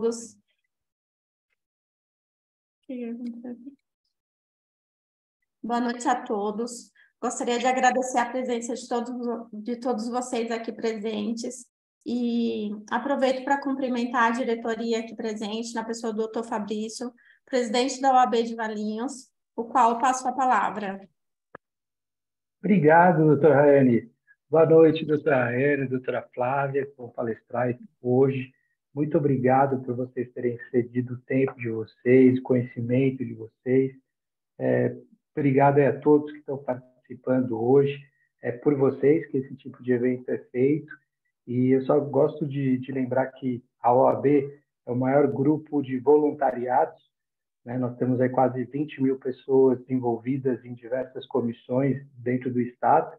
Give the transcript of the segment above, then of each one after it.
todos. Boa noite a todos. Gostaria de agradecer a presença de todos vocês aqui presentes e aproveito para cumprimentar a diretoria aqui presente, na pessoa do Dr. Fabrício, presidente da OAB de Valinhos, o qual passo a palavra. Obrigado, doutora Raiane. Boa noite, doutora Raiane, doutora Flávia, que vão palestrar hoje. Muito obrigado por vocês terem cedido o tempo de vocês, o conhecimento de vocês. Obrigado a todos que estão participando hoje. É por vocês que esse tipo de evento é feito. E eu só gosto de lembrar que a OAB é o maior grupo de voluntariados, né? Nós temos aí quase 20 mil pessoas envolvidas em diversas comissões dentro do Estado.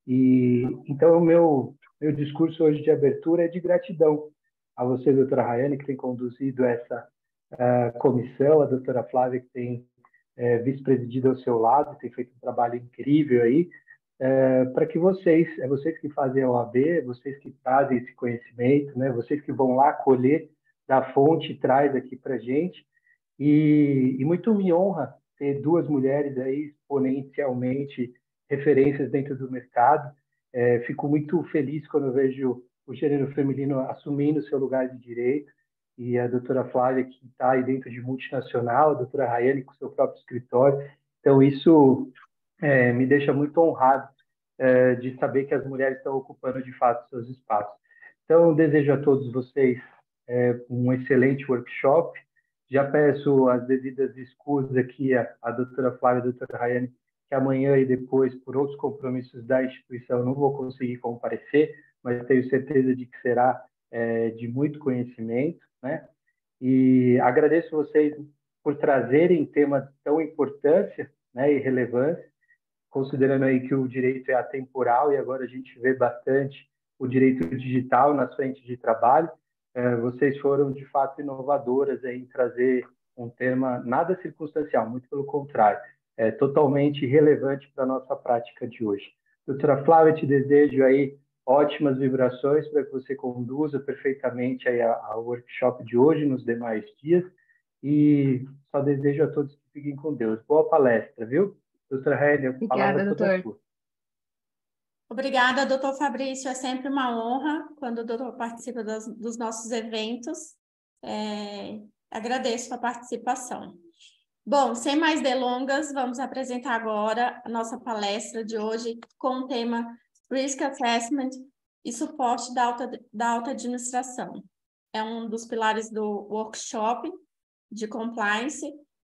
E então o meu discurso hoje de abertura é de gratidão a você, doutora Raiane, que tem conduzido essa comissão, a doutora Flávia, que tem vice-presidido ao seu lado, tem feito um trabalho incrível aí, para que vocês que fazem a OAB, vocês que trazem esse conhecimento, né, vocês que vão lá colher da fonte e traz aqui para a gente. E muito me honra ter duas mulheres aí exponencialmente referências dentro do mercado. Fico muito feliz quando eu vejo o gênero feminino assumindo seu lugar de direito, e a doutora Flávia, que está aí dentro de multinacional, a doutora Raiane com seu próprio escritório. Então, isso me deixa muito honrado de saber que as mulheres estão ocupando, de fato, seus espaços. Então, desejo a todos vocês um excelente workshop. Já peço as devidas escusas aqui à doutora Flávia e à doutora Raiane, que amanhã e depois, por outros compromissos da instituição, não vou conseguir comparecer, mas tenho certeza de que será de muito conhecimento, né? E agradeço vocês por trazerem temas tão importantes, né, e relevância, considerando aí que o direito é atemporal e agora a gente vê bastante o direito digital nas frentes de trabalho. Vocês foram, de fato, inovadoras aí em trazer um tema nada circunstancial, muito pelo contrário, totalmente relevante para a nossa prática de hoje. Doutora Flávia, te desejo aí ótimas vibrações para que você conduza perfeitamente aí a workshop de hoje, nos demais dias, e só desejo a todos que fiquem com Deus. Boa palestra, viu? Doutora Heine, a palavra é toda sua. Obrigada, doutor Fabrício. É sempre uma honra quando o doutor participa dos nossos eventos. Agradeço a participação. Bom, sem mais delongas, vamos apresentar agora a nossa palestra de hoje com o tema Risk Assessment e Suporte da Alta Administração. É um dos pilares do workshop de compliance.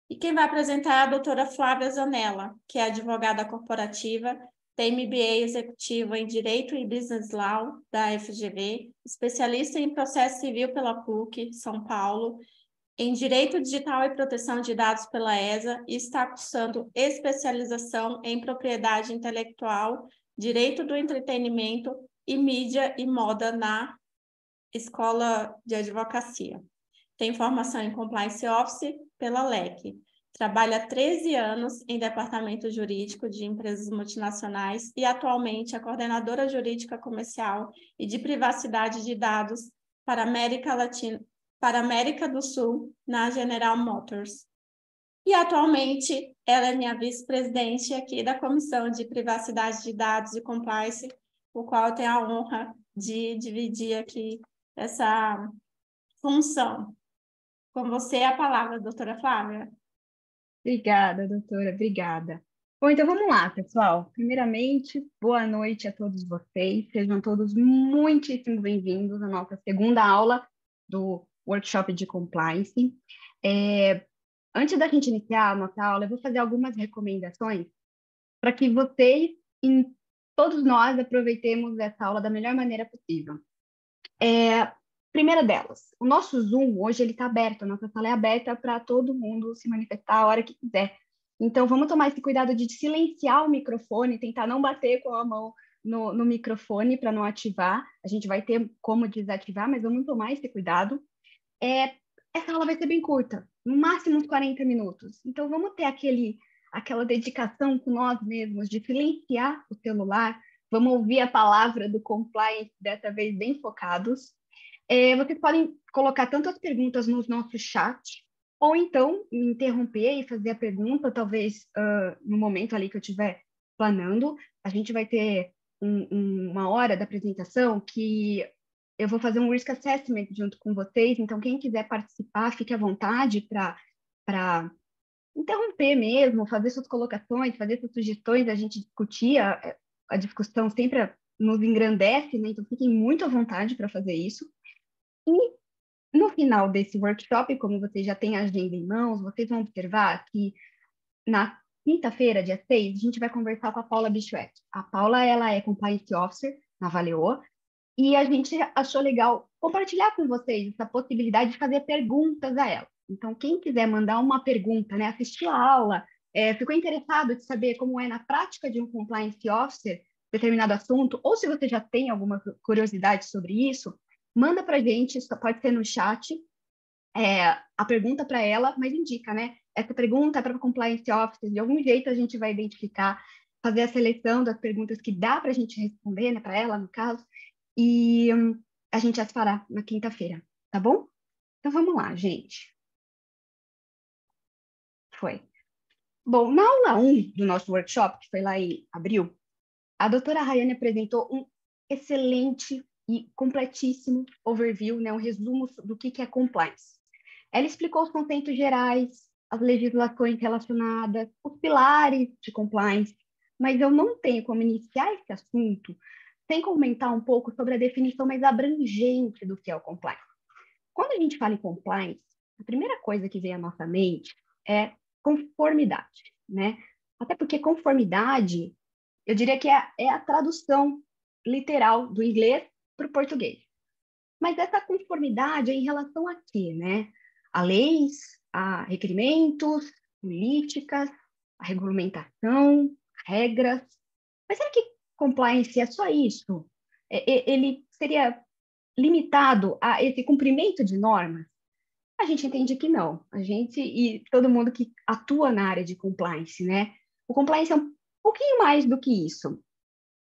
E quem vai apresentar é a doutora Flávia Zanella, que é advogada corporativa, tem MBA executivo em Direito e Business Law da FGV, especialista em processo civil pela PUC, São Paulo, em Direito Digital e Proteção de Dados pela ESA e está cursando especialização em Propriedade Intelectual, Direito do Entretenimento e Mídia e Moda na Escola de Advocacia. Tem formação em Compliance Office pela LEC. Trabalha há 13 anos em departamento jurídico de empresas multinacionais e atualmente é coordenadora jurídica comercial e de privacidade de dados para América do Sul na General Motors. E atualmente ela é minha vice-presidente aqui da Comissão de Privacidade de Dados e Compliance, o qual eu tenho a honra de dividir aqui essa função. Com você a palavra, doutora Flávia. Obrigada, doutora, obrigada. Bom, então vamos lá, pessoal. Primeiramente, boa noite a todos vocês. Sejam todos muitíssimo bem-vindos à nossa segunda aula do Workshop de Compliance. Antes da gente iniciar a nossa aula, eu vou fazer algumas recomendações para que vocês e todos nós aproveitemos essa aula da melhor maneira possível. Primeira delas, o nosso Zoom hoje ele está aberto, a nossa sala é aberta para todo mundo se manifestar a hora que quiser. Então, vamos tomar esse cuidado de silenciar o microfone, tentar não bater com a mão no microfone para não ativar. A gente vai ter como desativar, mas vamos tomar esse cuidado. Essa aula vai ser bem curta, no máximo uns 40 minutos. Então, vamos ter aquela dedicação com nós mesmos de silenciar o celular. Vamos ouvir a palavra do compliance, dessa vez bem focados. Vocês podem colocar tanto as perguntas no nosso chat, ou então me interromper e fazer a pergunta, talvez no momento ali que eu estiver planando. A gente vai ter uma hora da apresentação que eu vou fazer um risk assessment junto com vocês, então quem quiser participar, fique à vontade para interromper mesmo, fazer suas colocações, fazer suas sugestões, a gente discutir, a discussão sempre nos engrandece, né? Então fiquem muito à vontade para fazer isso. E no final desse workshop, como vocês já têm a agenda em mãos, vocês vão observar que na quinta-feira, dia 6, a gente vai conversar com a Paula Bichuet. A Paula, ela é Compliance Officer na Valeo, e a gente achou legal compartilhar com vocês essa possibilidade de fazer perguntas a ela. Então, quem quiser mandar uma pergunta, né, assistir a aula, ficou interessado de saber como é na prática de um Compliance Officer determinado assunto, ou se você já tem alguma curiosidade sobre isso, manda para a gente, só pode ser no chat, a pergunta para ela, mas indica, né? Essa pergunta é para Compliance Officer, de algum jeito a gente vai identificar, fazer a seleção das perguntas que dá para a gente responder, né, para ela, no caso, e a gente as fará na quinta-feira, tá bom? Então vamos lá, gente. Foi. Bom, na aula 1 do nosso workshop, que foi lá em abril, a doutora Rayane apresentou um excelente e completíssimo overview, né, um resumo do que é compliance. Ela explicou os conceitos gerais, as legislações relacionadas, os pilares de compliance, mas eu não tenho como iniciar esse assunto sem comentar um pouco sobre a definição mais abrangente do que é o compliance. Quando a gente fala em compliance, a primeira coisa que vem à nossa mente é conformidade, né? Até porque conformidade, eu diria que é a tradução literal do inglês para o português. Mas essa conformidade é em relação a quê, né? A leis, a requerimentos, políticas, a regulamentação, regras. Mas será que compliance é só isso? Ele seria limitado a esse cumprimento de normas? A gente entende que não. A gente e todo mundo que atua na área de compliance, né? O compliance é um pouquinho mais do que isso.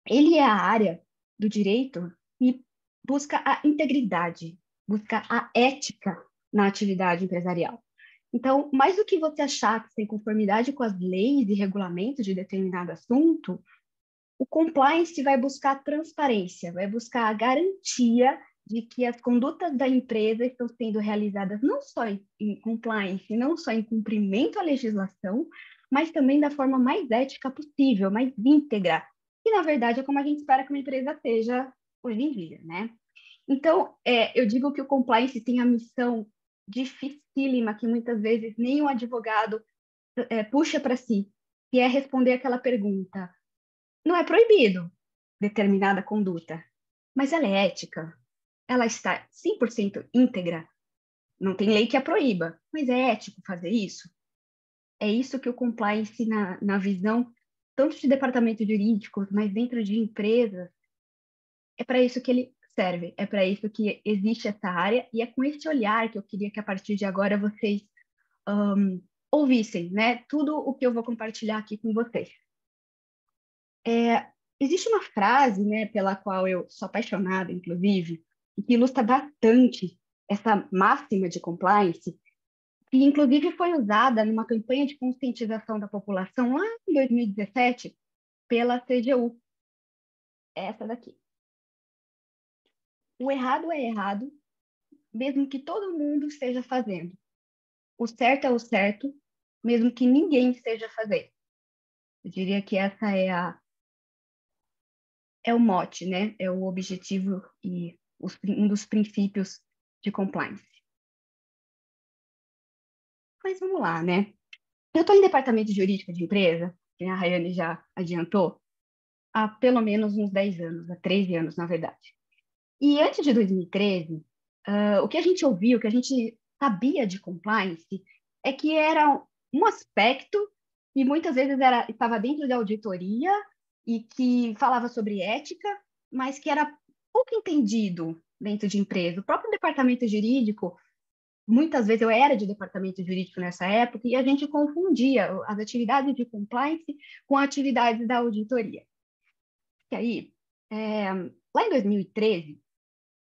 Ele é a área do direito que busca a integridade, busca a ética na atividade empresarial. Então, mais do que você achar que tem conformidade com as leis e regulamentos de determinado assunto, o compliance vai buscar transparência, vai buscar a garantia de que as condutas da empresa estão sendo realizadas não só em compliance, não só em cumprimento à legislação, mas também da forma mais ética possível, mais íntegra, que na verdade é como a gente espera que uma empresa seja hoje em dia, né? Então, eu digo que o compliance tem a missão dificílima que muitas vezes nem o advogado puxa para si, que é responder aquela pergunta: não é proibido determinada conduta, mas ela é ética, ela está 100% íntegra, não tem lei que a proíba, mas é ético fazer isso? É isso que o compliance, na visão tanto de departamentos jurídicos, mas dentro de empresas, é para isso que ele serve, é para isso que existe essa área, e é com esse olhar que eu queria que a partir de agora vocês ouvissem, né, tudo o que eu vou compartilhar aqui com vocês. Existe uma frase, né, pela qual eu sou apaixonada, inclusive, e que ilustra bastante essa máxima de compliance, que inclusive foi usada numa campanha de conscientização da população lá em 2017 pela CGU. Essa daqui. O errado é errado, mesmo que todo mundo esteja fazendo. O certo é o certo, mesmo que ninguém esteja fazendo. Eu diria que essa é o mote, né? É o objetivo e um dos princípios de compliance. Mas vamos lá, né? Eu estou em departamento jurídico de empresa, que a Rayane já adiantou, há pelo menos uns 10 anos, há 13 anos, na verdade. E antes de 2013, o que a gente ouviu, o que a gente sabia de compliance, é que era um aspecto e muitas vezes estava dentro da auditoria e que falava sobre ética, mas que era pouco entendido dentro de empresa. O próprio departamento jurídico, muitas vezes eu era de departamento jurídico nessa época, e a gente confundia as atividades de compliance com atividades da auditoria. E aí, lá em 2013,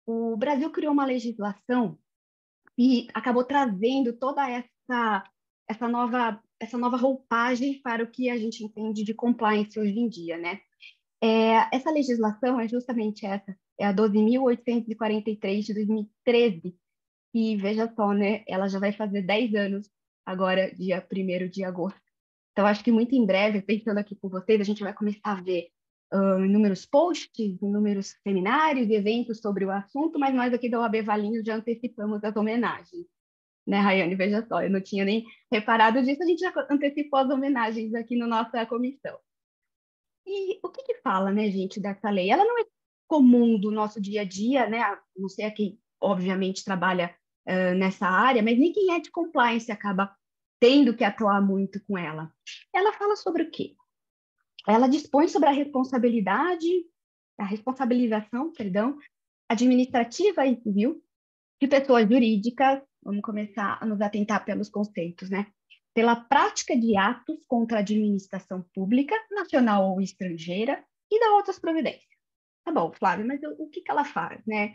o Brasil criou uma legislação e acabou trazendo toda essa nova roupagem para o que a gente entende de compliance hoje em dia, né? Essa legislação é justamente essa, é a 12.843 de 2013, e veja só, né? Ela já vai fazer 10 anos agora, dia 1º de agosto. Então, acho que muito em breve, pensando aqui com vocês, a gente vai começar a ver inúmeros posts, inúmeros seminários e eventos sobre o assunto, mas nós aqui da OAB Valinhos já antecipamos as homenagens, né, Rayane? Veja só, eu não tinha nem reparado disso, a gente já antecipou as homenagens aqui na nossa comissão. E o que fala, né, gente, dessa lei? Ela não é comum do nosso dia a dia, né? A não ser quem, obviamente, trabalha nessa área, mas nem quem é de compliance acaba tendo que atuar muito com ela. Ela fala sobre o quê? Ela dispõe sobre a responsabilização, administrativa e civil de pessoas jurídicas, vamos começar a nos atentar pelos conceitos, né? Pela prática de atos contra a administração pública, nacional ou estrangeira, e da outras providências. Tá bom, Flávia, mas o que ela faz, né?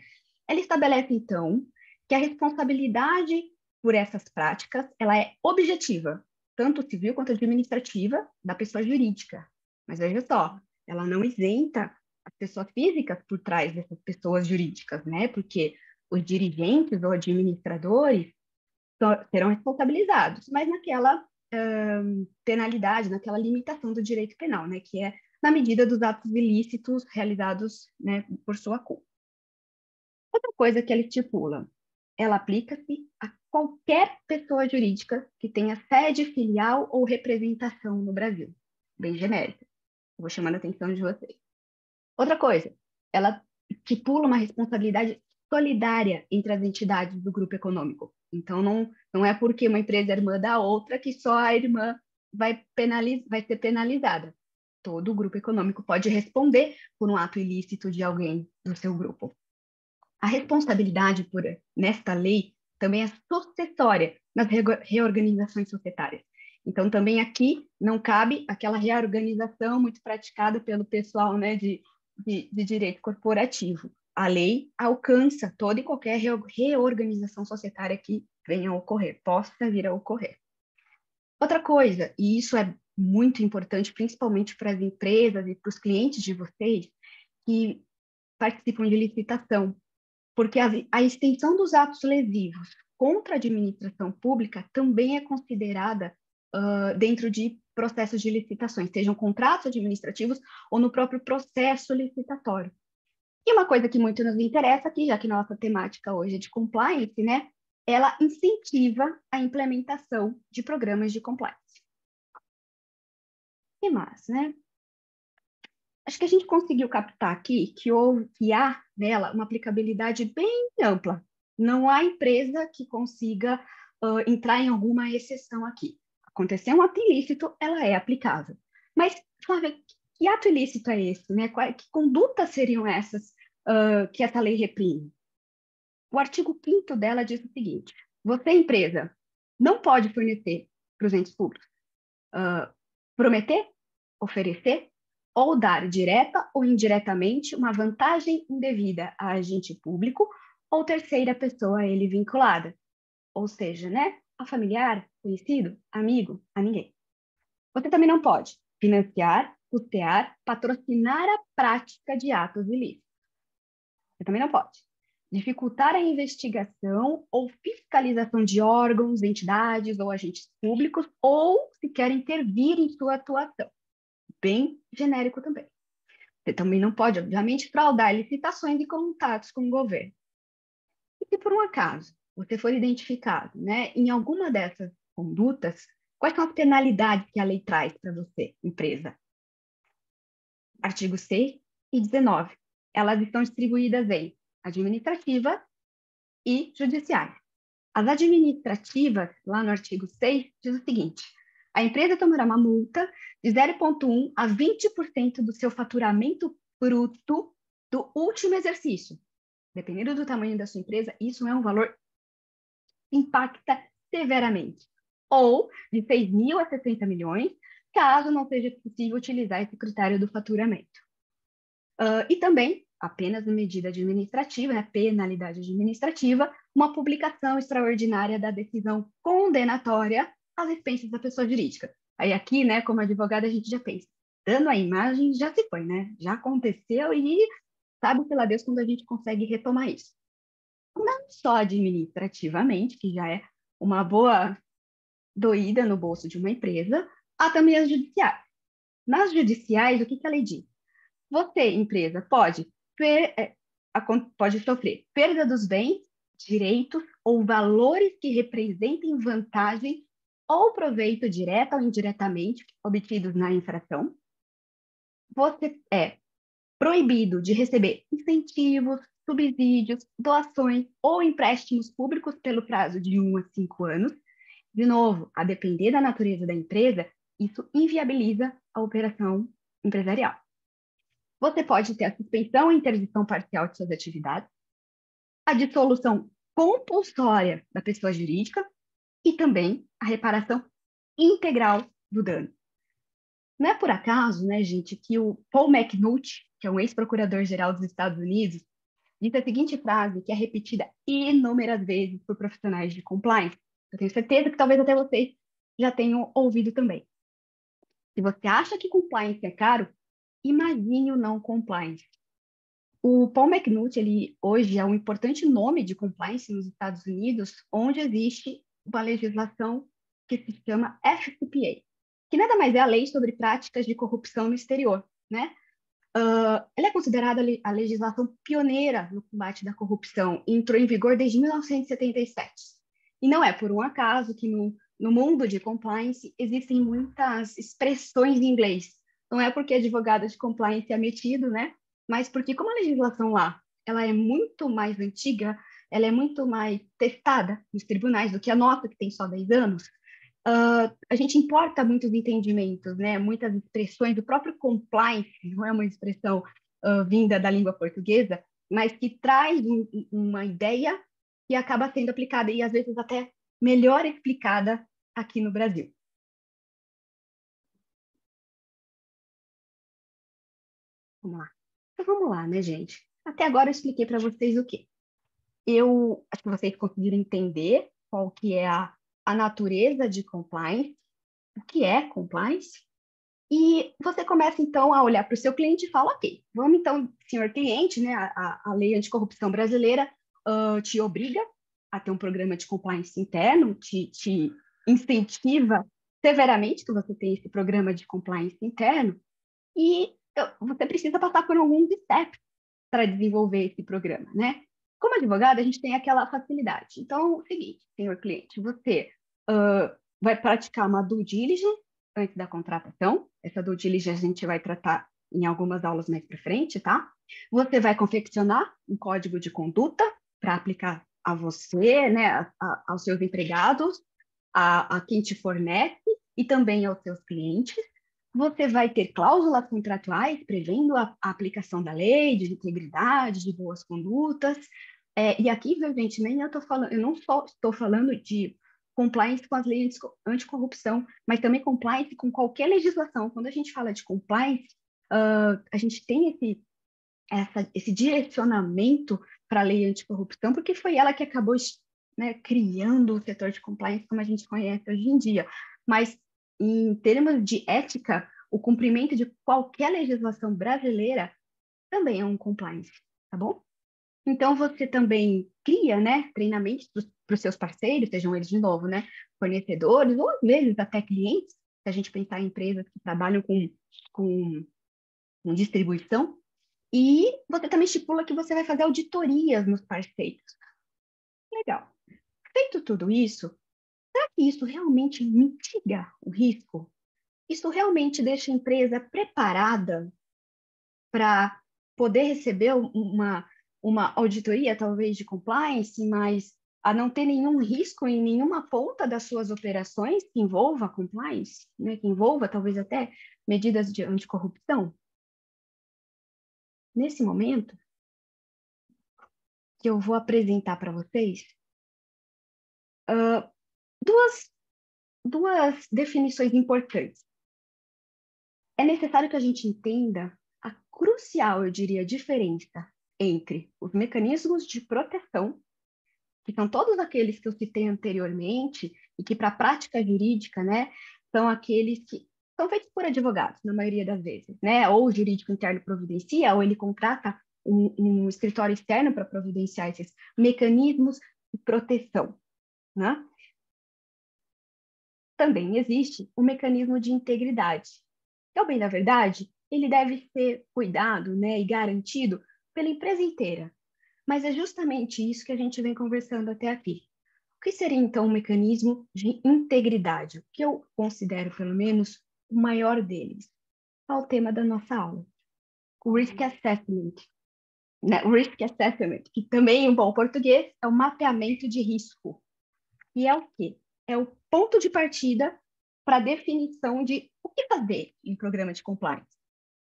Ela estabelece, então, que a responsabilidade por essas práticas, ela é objetiva, tanto civil quanto administrativa, da pessoa jurídica. Mas veja só, ela não isenta as pessoas físicas por trás dessas pessoas jurídicas, né? Porque os dirigentes ou administradores serão responsabilizados, mas naquela penalidade, naquela limitação do direito penal, né? Que é na medida dos atos ilícitos realizados, né, por sua culpa. Outra coisa que ela estipula, ela aplica-se a qualquer pessoa jurídica que tenha sede filial ou representação no Brasil. Bem genérica. Eu vou chamando a atenção de vocês. Outra coisa, ela estipula uma responsabilidade solidária entre as entidades do grupo econômico. Então, não é porque uma empresa é irmã da outra que só a irmã vai ser penalizada. Todo o grupo econômico pode responder por um ato ilícito de alguém do seu grupo. A responsabilidade nesta lei também é sucessória nas reorganizações societárias. Então, também aqui não cabe aquela reorganização muito praticada pelo pessoal, né, de direito corporativo. A lei alcança toda e qualquer reorganização societária que venha a ocorrer, possa vir a ocorrer. Outra coisa, e isso é muito importante, principalmente para as empresas e para os clientes de vocês que participam de licitação, porque a extensão dos atos lesivos contra a administração pública também é considerada dentro de processos de licitações, sejam contratos administrativos ou no próprio processo licitatório. E uma coisa que muito nos interessa aqui, já que nossa temática hoje é de compliance, né? Ela incentiva a implementação de programas de compliance. E mais, né? Acho que a gente conseguiu captar aqui que há nela uma aplicabilidade bem ampla. Não há empresa que consiga entrar em alguma exceção aqui. Aconteceu um ato ilícito, ela é aplicável. Mas, Flávia, que ato ilícito é esse, né? Que condutas seriam essas que essa lei reprime? O artigo 5º dela diz o seguinte: você, empresa, não pode fornecer para os entes públicos, prometer, oferecer ou dar direta ou indiretamente uma vantagem indevida a agente público ou terceira pessoa a ele vinculada. Ou seja, né, a familiar, conhecido, amigo, a ninguém. Você também não pode financiar, custear, patrocinar a prática de atos ilícitos. Você também não pode dificultar a investigação ou fiscalização de órgãos, entidades ou agentes públicos ou sequer intervir em sua atuação. Bem genérico também. Você também não pode, obviamente, fraudar licitações e contatos com o governo. E se por um acaso você for identificado, né, em alguma dessas condutas, quais são as penalidades que a lei traz para você, empresa? Artigos 6 e 19. Elas estão distribuídas em administrativa e judiciais. As administrativas, lá no artigo 6, diz o seguinte: a empresa tomará uma multa de 0,1% a 20% do seu faturamento bruto do último exercício. Dependendo do tamanho da sua empresa, isso é um valor que impacta severamente. Ou de 6 mil a 60 milhões, caso não seja possível utilizar esse critério do faturamento. E também apenas a medida administrativa, né, penalidade administrativa, uma publicação extraordinária da decisão condenatória às expensas da pessoa jurídica. Aí aqui, né, como advogada, a gente já pensa, dano à imagem já se foi, né? Já aconteceu e sabe-se lá Deus quando a gente consegue retomar isso. Não só administrativamente, que já é uma boa doída no bolso de uma empresa, há também as judiciais. Nas judiciais, o que a lei diz? Você, empresa, pode sofrer perda dos bens, direitos ou valores que representem vantagem ou proveito direto ou indiretamente obtidos na infração. Você é proibido de receber incentivos, subsídios, doações ou empréstimos públicos pelo prazo de 1 a 5 anos. De novo, a depender da natureza da empresa, isso inviabiliza a operação empresarial. Você pode ter a suspensão ou interdição parcial de suas atividades, a dissolução compulsória da pessoa jurídica e também a reparação integral do dano. Não é por acaso, né, gente, que o Paul McNulty, que é um ex-procurador-geral dos Estados Unidos, disse a seguinte frase, que é repetida inúmeras vezes por profissionais de compliance. Eu tenho certeza que talvez até vocês já tenham ouvido também. Se você acha que compliance é caro, imagine o não compliance. O Paul McNulty, ele hoje é um importante nome de compliance nos Estados Unidos, onde existe uma legislação que se chama FCPA, que nada mais é a lei sobre práticas de corrupção no exterior, né? Ela é considerada a legislação pioneira no combate da corrupção, entrou em vigor desde 1977. E não é por um acaso que no mundo de compliance existem muitas expressões em inglês. Não é porque advogado de compliance é metido, né? Mas porque como a legislação lá, ela é muito mais antiga, ela é muito mais testada nos tribunais do que a nossa, que tem só 10 anos, a gente importa muitos entendimentos, né? Muitas expressões. O próprio compliance não é uma expressão vinda da língua portuguesa, mas que traz uma ideia que acaba sendo aplicada e às vezes até melhor explicada aqui no Brasil. Vamos lá. Então, vamos lá, né, gente? Até agora eu expliquei para vocês o quê? Eu acho que vocês conseguiram entender qual que é a natureza de compliance, o que é compliance, e você começa, então, a olhar para o seu cliente e fala, ok, vamos então, senhor cliente, né, a lei anticorrupção brasileira te obriga a ter um programa de compliance interno, te incentiva severamente que você tenha esse programa de compliance interno, e você precisa passar por alguns steps para desenvolver esse programa, né? Como advogado, a gente tem aquela facilidade. Então, é o seguinte, senhor cliente, você vai praticar uma due diligence antes da contratação. Essa due diligence a gente vai tratar em algumas aulas mais para frente, tá? Você vai confeccionar um código de conduta para aplicar a você, né, aos seus empregados, a quem te fornece e também aos seus clientes. Você vai ter cláusulas contratuais prevendo a aplicação da lei, de integridade, de boas condutas. E aqui, evidentemente, eu não só estou falando de compliance com as leis anticorrupção, mas também compliance com qualquer legislação. Quando a gente fala de compliance, a gente tem esse direcionamento para a lei anticorrupção, porque foi ela que acabou, né, criando o setor de compliance como a gente conhece hoje em dia. Mas, em termos de ética, o cumprimento de qualquer legislação brasileira também é um compliance, tá bom? Então, você também cria, né, treinamentos para os seus parceiros, sejam eles, de novo, né, fornecedores, ou às vezes até clientes, se a gente pensar em empresas que trabalham com distribuição, e você também estipula que você vai fazer auditorias nos parceiros. Legal. Feito tudo isso, será que isso realmente mitiga o risco? Isso realmente deixa a empresa preparada para poder receber uma auditoria, talvez, de compliance, mas a não ter nenhum risco em nenhuma ponta das suas operações que envolva compliance, né? Que envolva, talvez, até medidas de anticorrupção? Nesse momento, que eu vou apresentar para vocês duas definições importantes. É necessário que a gente entenda crucial, eu diria, diferença entre os mecanismos de proteção, que são todos aqueles que eu citei anteriormente, e que, para a prática jurídica, né, são aqueles que são feitos por advogados, na maioria das vezes, né? Ou o jurídico interno providencia, ou ele contrata um escritório externo para providenciar esses mecanismos de proteção, né? Também existe o mecanismo de integridade. Que, ao bem da verdade, ele deve ser cuidado, né, e garantido pela empresa inteira. Mas é justamente isso que a gente vem conversando até aqui. O que seria, então, um mecanismo de integridade? O que eu considero, pelo menos, o maior deles? É o tema da nossa aula. O Risk Assessment. Né? O Risk Assessment, que também, em bom português, é o mapeamento de risco. E é o quê? É o ponto de partida para a definição de o que fazer em programa de compliance.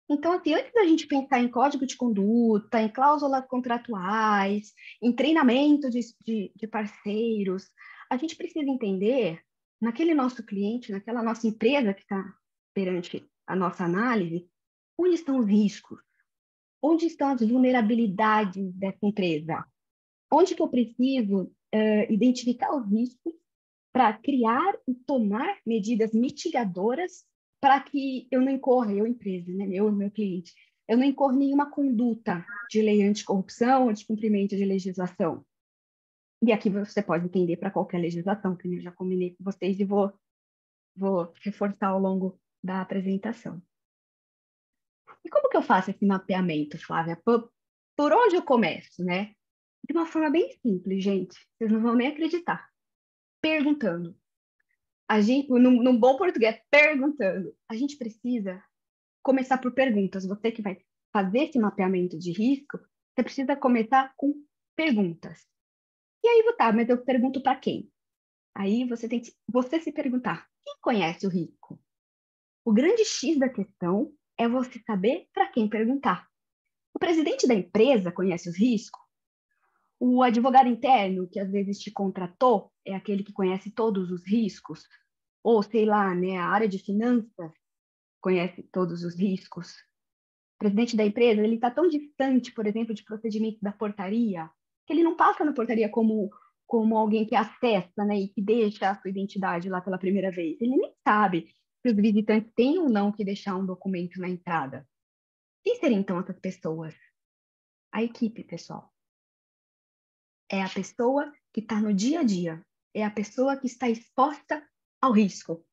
Então, assim, antes da gente pensar em código de conduta, em cláusulas contratuais, em treinamento de parceiros, a gente precisa entender, naquele nosso cliente, naquela nossa empresa que está perante a nossa análise, onde estão os riscos, onde estão as vulnerabilidades dessa empresa, onde que eu preciso identificar os riscos para criar e tomar medidas mitigadoras para que eu não incorra, eu empresa, né, meu cliente, eu não incorra nenhuma conduta de lei anticorrupção ou de cumprimento de legislação. E aqui você pode entender para qualquer legislação, que eu já combinei com vocês e vou reforçar ao longo da apresentação. E como que eu faço esse mapeamento, Flávia? Por onde eu começo, né? De uma forma bem simples, gente. Vocês não vão nem acreditar. Perguntando. A gente, num bom português, perguntando. A gente precisa começar por perguntas. Você que vai fazer esse mapeamento de risco, você precisa começar com perguntas. E aí, tá, mas eu pergunto para quem? Aí você tem que você se perguntar, quem conhece o risco? O grande X da questão é você saber para quem perguntar. O presidente da empresa conhece os riscos? O advogado interno, que às vezes te contratou, é aquele que conhece todos os riscos? Ou, sei lá, né, a área de finanças conhece todos os riscos? O presidente da empresa, ele está tão distante, por exemplo, de procedimento da portaria, que ele não passa na portaria como alguém que acessa, né, e que deixa a sua identidade lá pela primeira vez. Ele nem sabe se os visitantes têm ou não que deixar um documento na entrada. Quem seriam, então, essas pessoas? A equipe, pessoal. É a pessoa que está no dia a dia. É a pessoa que está exposta ao risco.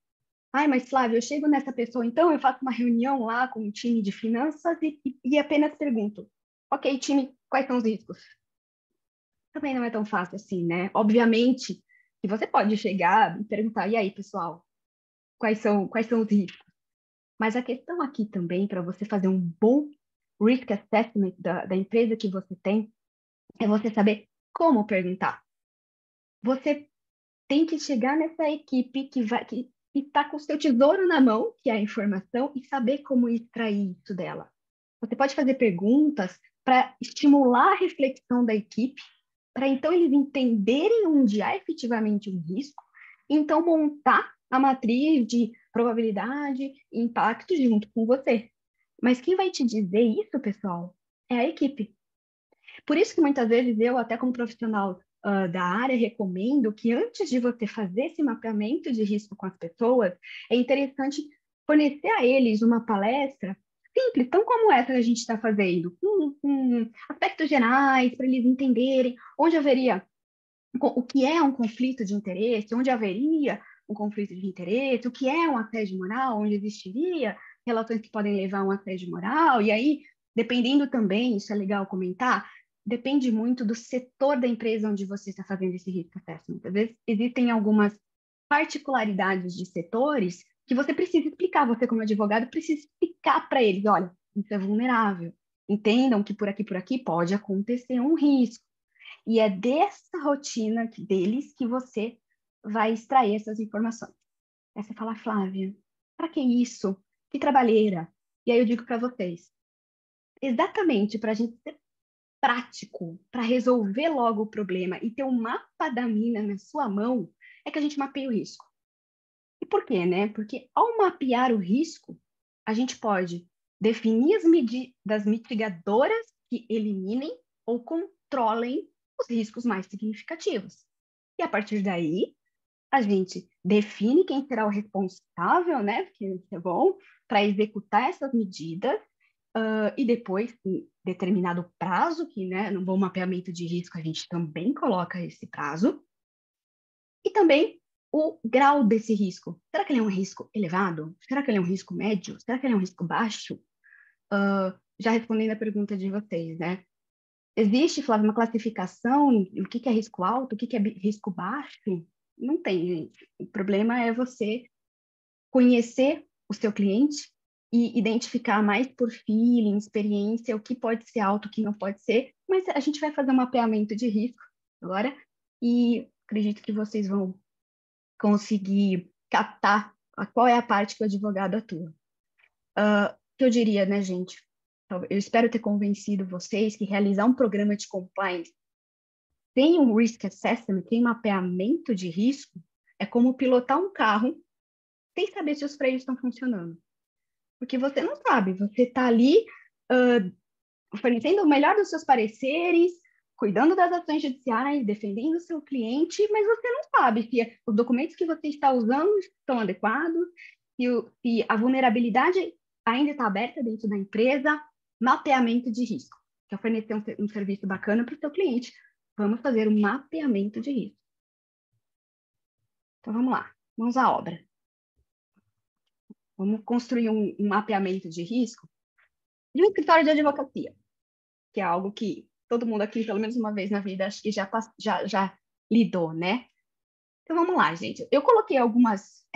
Ai, mas Flávia, eu chego nessa pessoa, então eu faço uma reunião lá com o time de finanças e apenas pergunto, ok, time, quais são os riscos? Também não é tão fácil assim, né? Obviamente que você pode chegar e perguntar, e aí, pessoal, quais são os riscos? Mas a questão aqui também, para você fazer um bom risk assessment da empresa que você tem, é você saber como perguntar. Você tem que chegar nessa equipe que está com o seu tesouro na mão, que é a informação, e saber como extrair isso dela. Você pode fazer perguntas para estimular a reflexão da equipe, para então eles entenderem onde há efetivamente um risco, e então montar a matriz de probabilidade e impacto junto com você. Mas quem vai te dizer isso, pessoal, é a equipe. Por isso que muitas vezes eu, até como profissional da área, recomendo que antes de você fazer esse mapeamento de risco com as pessoas, é interessante fornecer a eles uma palestra simples, tão como essa que a gente está fazendo, com aspectos gerais, para eles entenderem onde haveria, o que é um conflito de interesse, onde haveria um conflito de interesse, o que é um assédio moral, onde existiria relações que podem levar a um assédio moral, e aí, dependendo também, isso é legal comentar, depende muito do setor da empresa onde você está fazendo esse risk assessment. Às vezes, existem algumas particularidades de setores que você precisa explicar, você como advogado precisa explicar para eles, olha, isso é vulnerável, entendam que por aqui pode acontecer um risco. E é dessa rotina deles que você vai extrair essas informações. Aí você fala, Flávia, para que isso? Que trabalheira. E aí eu digo para vocês, exatamente para a gente ser prático, para resolver logo o problema e ter um mapa da mina na sua mão, é que a gente mapeia o risco. E por quê, né? Porque ao mapear o risco, a gente pode definir as medidas mitigadoras que eliminem ou controlem os riscos mais significativos. E a partir daí, a gente define quem será o responsável, né, que é bom, para executar essas medidas, e depois, em determinado prazo, que, né, no bom mapeamento de risco a gente também coloca esse prazo, e também o grau desse risco. Será que ele é um risco elevado? Será que ele é um risco médio? Será que ele é um risco baixo? Já respondendo a pergunta de vocês, né? Existe, Flávia, uma classificação, o que é risco alto, o que é risco baixo? Não tem, gente. O problema é você conhecer o seu cliente e identificar mais por feeling, experiência, o que pode ser alto, o que não pode ser, mas a gente vai fazer um mapeamento de risco agora e acredito que vocês vão conseguir captar qual é a parte que o advogado atua. O que eu diria, né, gente? Eu espero ter convencido vocês que realizar um programa de compliance sem um risk assessment, sem mapeamento de risco, é como pilotar um carro sem saber se os freios estão funcionando. Porque você não sabe, você está ali oferecendo o melhor dos seus pareceres, cuidando das ações judiciais, defendendo o seu cliente, mas você não sabe se os documentos que você está usando estão adequados, se a vulnerabilidade ainda está aberta dentro da empresa. Mapeamento de risco. Quer oferecer um serviço bacana para o seu cliente? Vamos fazer um mapeamento de risco. Então, vamos lá. Vamos à obra. Vamos construir um mapeamento de risco de um escritório de advocacia, que é algo que todo mundo aqui, pelo menos uma vez na vida, acho que já lidou, né? Então, vamos lá, gente. Eu coloquei algumas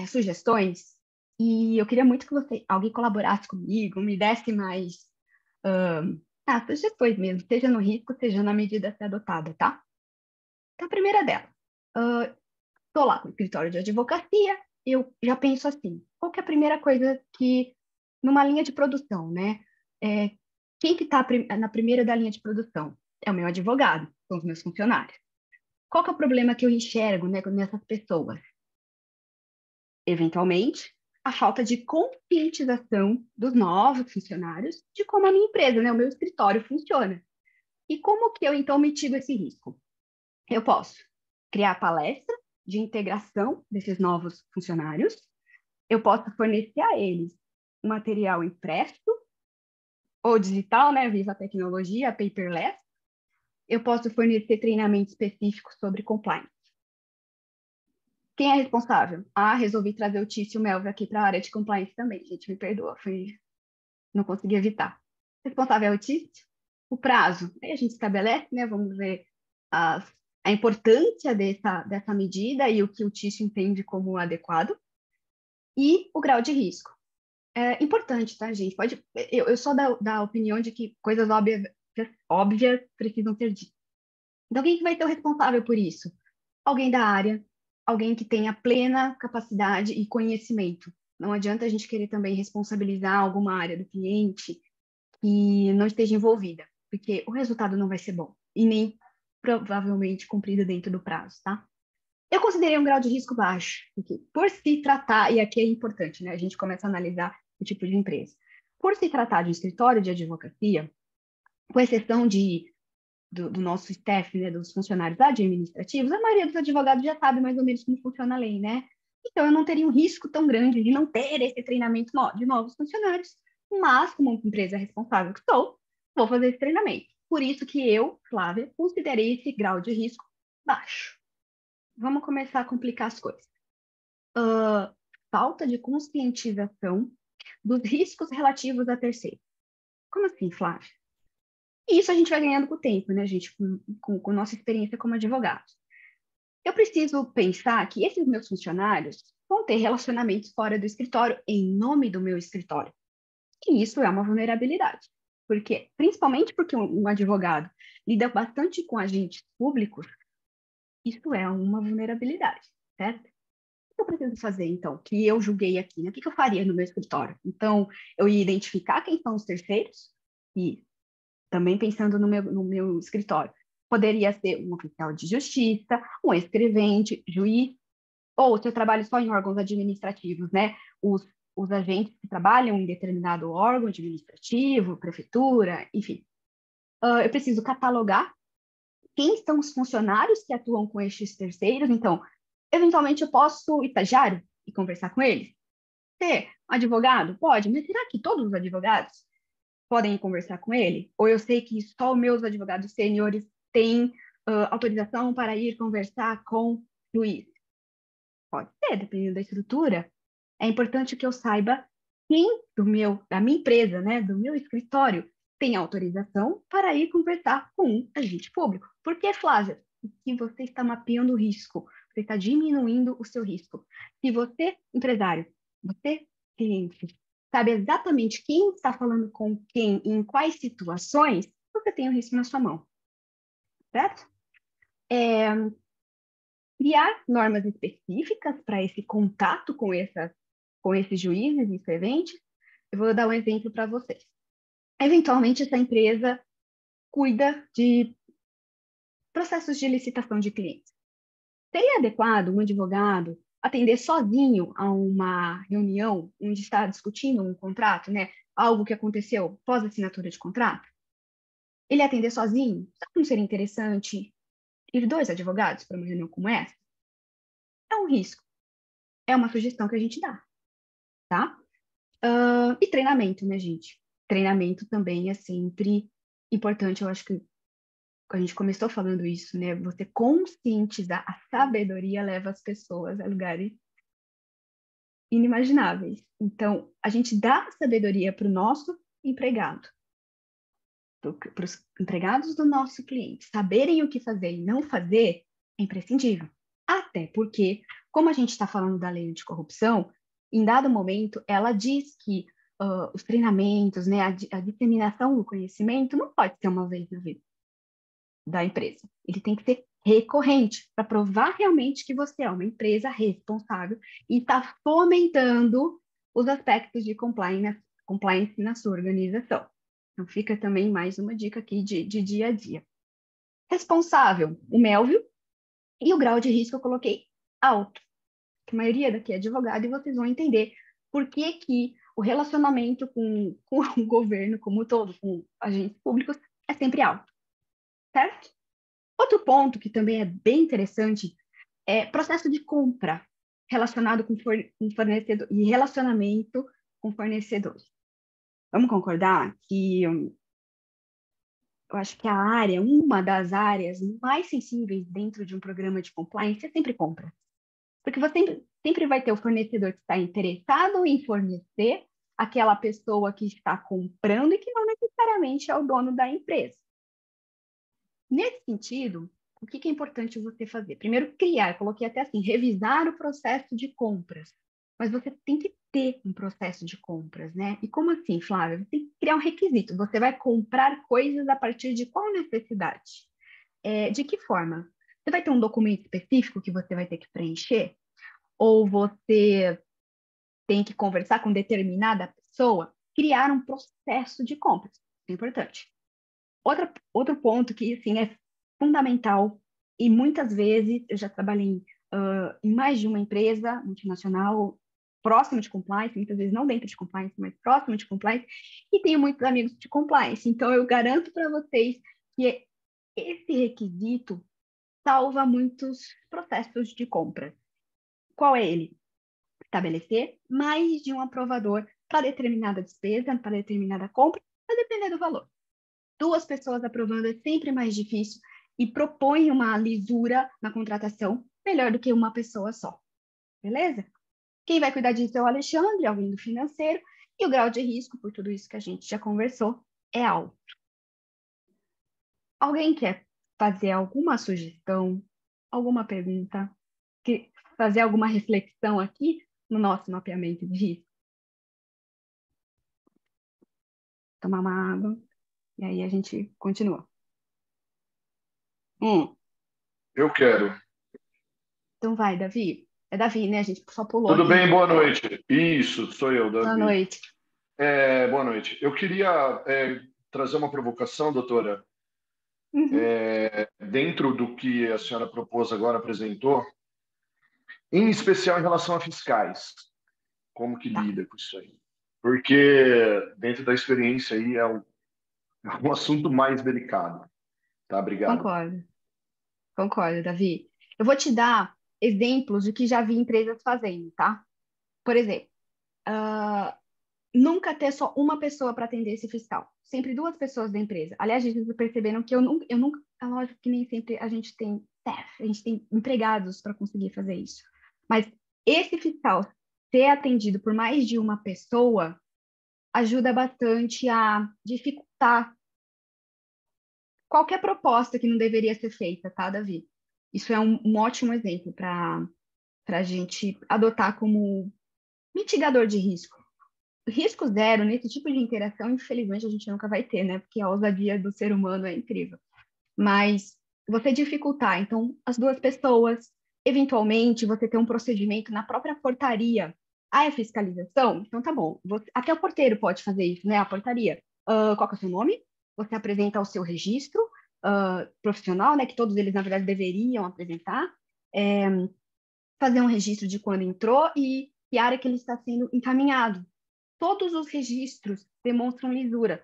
sugestões e eu queria muito que alguém colaborasse comigo, me desse mais sugestões mesmo, seja no risco, seja na medida a ser adotada, tá? Então, a primeira dela. Estou lá com o escritório de advocacia, eu já penso assim, qual que é a primeira coisa que, numa linha de produção, né? Quem que está na primeira da linha de produção? É o meu advogado, são os meus funcionários. Qual que é o problema que eu enxergo, né, nessas pessoas? Eventualmente, a falta de conscientização dos novos funcionários de como a minha empresa, né, o meu escritório funciona. E como que eu, então, mitigo esse risco? Eu posso criar palestra de integração desses novos funcionários, eu posso fornecer a eles um material impresso ou digital, né, viva a tecnologia, paperless, eu posso fornecer treinamento específico sobre compliance. Quem é responsável? Resolvi trazer o Tício Melvin aqui para a área de compliance também. Gente, me perdoa, não consegui evitar. Responsável é o Tício. O prazo, aí a gente estabelece, né? Vamos ver a importância dessa medida e o que o Tício entende como adequado. E o grau de risco. É importante, tá, gente? Eu sou da opinião de que coisas óbvias precisam ser ditas. Então, quem que vai ser o responsável por isso? Alguém da área, alguém que tenha plena capacidade e conhecimento. Não adianta a gente querer também responsabilizar alguma área do cliente que não esteja envolvida, porque o resultado não vai ser bom e nem provavelmente cumprido dentro do prazo, tá? Eu considerei um grau de risco baixo, porque por se tratar, e aqui é importante, né? A gente começa a analisar o tipo de empresa. Por se tratar de um escritório de advocacia, com exceção do nosso staff, né, dos funcionários administrativos, a maioria dos advogados já sabe mais ou menos como funciona a lei, né? Então, eu não teria um risco tão grande de não ter esse treinamento de novos funcionários, mas, como uma empresa responsável que sou, vou fazer esse treinamento. Por isso que eu, Flávia, considerei esse grau de risco baixo. Vamos começar a complicar as coisas. Falta de conscientização dos riscos relativos a terceiros. Como assim, Flávia? E isso a gente vai ganhando com o tempo, né, gente? Com nossa experiência como advogados. Eu preciso pensar que esses meus funcionários vão ter relacionamentos fora do escritório em nome do meu escritório. E isso é uma vulnerabilidade. Principalmente porque um advogado lida bastante com agentes públicos, isso é uma vulnerabilidade, certo? O que eu preciso fazer, então, que eu julguei aqui, né? O que eu faria no meu escritório? Então, eu ia identificar quem são os terceiros e também pensando no meu escritório. Poderia ser um oficial de justiça, um escrevente, juiz, ou se eu trabalho só em órgãos administrativos, né? Os os agentes que trabalham em determinado órgão administrativo, prefeitura, enfim. Eu preciso catalogar quem são os funcionários que atuam com estes terceiros. Então, eventualmente eu posso estagiário e conversar com eles. Ser advogado? Pode, mas será que todos os advogados podem conversar com ele? Ou eu sei que só os meus advogados sêniores têm autorização para ir conversar com o juiz? Pode ser, dependendo da estrutura. É importante que eu saiba quem da minha empresa, né, do meu escritório, tem autorização para ir conversar com um agente público. Por que, Flávia? Porque você está mapeando o risco, você está diminuindo o seu risco. Se você, empresário, você, cliente, sabe exatamente quem está falando com quem, em quais situações, você tem o risco na sua mão. Certo? Criar normas específicas para esse contato com esses juízes e serventes. Eu vou dar um exemplo para vocês. Eventualmente, essa empresa cuida de processos de licitação de clientes. Seria adequado um advogado atender sozinho a uma reunião onde está discutindo um contrato, né? Algo que aconteceu pós assinatura de contrato? Ele atender sozinho? Sabe como seria interessante ir 2 advogados para uma reunião como essa? É um risco. É uma sugestão que a gente dá, tá? E treinamento, né, gente? Treinamento também é sempre importante. Eu acho que a gente começou falando isso, né? Você conscientizar, a sabedoria leva as pessoas a lugares inimagináveis. Então, a gente dá sabedoria para o nosso empregado, para os empregados do nosso cliente. Saberem o que fazer e não fazer é imprescindível. Até porque, como a gente está falando da lei anticorrupção, em dado momento, ela diz que os treinamentos, né, a disseminação do conhecimento não pode ser uma vez na vida da empresa. Ele tem que ser recorrente, para provar realmente que você é uma empresa responsável e está fomentando os aspectos de compliance na sua organização. Então, fica também mais uma dica aqui de dia a dia. Responsável, o Melvio, e o grau de risco eu coloquei alto. A maioria daqui é advogado e vocês vão entender por que o relacionamento com o governo como um todo, com agentes públicos, é sempre alto, certo? Outro ponto que também é bem interessante é processo de compra relacionado com fornecedor e relacionamento com fornecedores. Vamos concordar que eu acho que uma das áreas mais sensíveis dentro de um programa de compliance é sempre compra. Porque você sempre vai ter o fornecedor que está interessado em fornecer aquela pessoa que está comprando e que não necessariamente é o dono da empresa. Nesse sentido, o que é importante você fazer? Primeiro, criar, eu coloquei até assim, revisar o processo de compras. Mas você tem que ter um processo de compras, né? E como assim, Flávia? Você tem que criar um requisito. Você vai comprar coisas a partir de qual necessidade? De que forma? Você vai ter um documento específico que você vai ter que preencher? Ou você tem que conversar com determinada pessoa? Criar um processo de compras. É importante. Outro ponto que, assim, é fundamental, e muitas vezes eu já trabalhei em mais de uma empresa multinacional próxima de compliance, muitas vezes não dentro de compliance, mas próxima de compliance, e tenho muitos amigos de compliance. Então, eu garanto para vocês que esse requisito salva muitos processos de compra. Qual é ele? Estabelecer mais de um aprovador para determinada despesa, para determinada compra, a depender do valor. 2 pessoas aprovando é sempre mais difícil e propõe uma lisura na contratação melhor do que uma pessoa só. Beleza? Quem vai cuidar disso é o Alexandre, alguém do financeiro, e o grau de risco, por tudo isso que a gente já conversou, é alto. Alguém quer fazer alguma sugestão, alguma pergunta, fazer alguma reflexão aqui no nosso mapeamento de risco? Tomar uma água e aí a gente continua. Eu quero. Então vai, Davi. É Davi, né? A gente só pulou Tudo aqui. bem? Boa noite. Isso, sou eu, Davi. Boa noite. Boa noite. Eu queria trazer uma provocação, doutora. Dentro do que a senhora propôs agora, apresentou, em especial em relação a fiscais. como que lida com isso aí. Porque dentro da experiência aí é um assunto mais delicado. Tá, obrigado. Concordo, Davi. Eu vou te dar exemplos de que já vi empresas fazendo, tá? Por exemplo, nunca ter só uma pessoa para atender esse fiscal. Sempre duas pessoas da empresa. Aliás, vocês perceberam que eu nunca... É lógico que nem sempre a gente tem staff, a gente tem empregados para conseguir fazer isso. Mas esse fiscal ser atendido por mais de uma pessoa ajuda bastante a dificultar qualquer proposta que não deveria ser feita, tá, Davi? Isso é um ótimo exemplo para a gente adotar como mitigador de risco. Risco zero nesse tipo de interação, infelizmente, a gente nunca vai ter, né? Porque a ousadia do ser humano é incrível. Mas você dificultar, então, as duas pessoas, eventualmente, você ter um procedimento na própria portaria. Ah, é fiscalização? Então tá bom. Até o porteiro pode fazer isso, né? A portaria. Qual que é o seu nome? Você apresenta o seu registro profissional, né? Que todos eles, na verdade, deveriam apresentar. Fazer um registro de quando entrou e a área que ele está sendo encaminhado. Todos os registros demonstram lisura.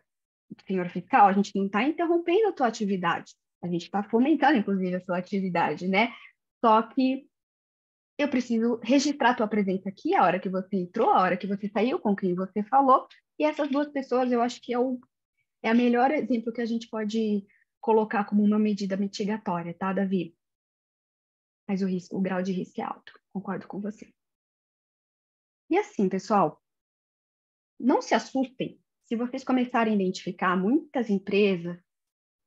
Senhor fiscal, a gente não está interrompendo a tua atividade. A gente está fomentando, inclusive, a sua atividade, né? Só que eu preciso registrar a tua presença aqui, a hora que você entrou, a hora que você saiu, com quem você falou. E essas duas pessoas, eu acho que é o melhor exemplo que a gente pode colocar como uma medida mitigatória, tá, Davi? Mas o grau de risco é alto. Concordo com você. E assim, pessoal, não se assustem se vocês começarem a identificar muitas empresas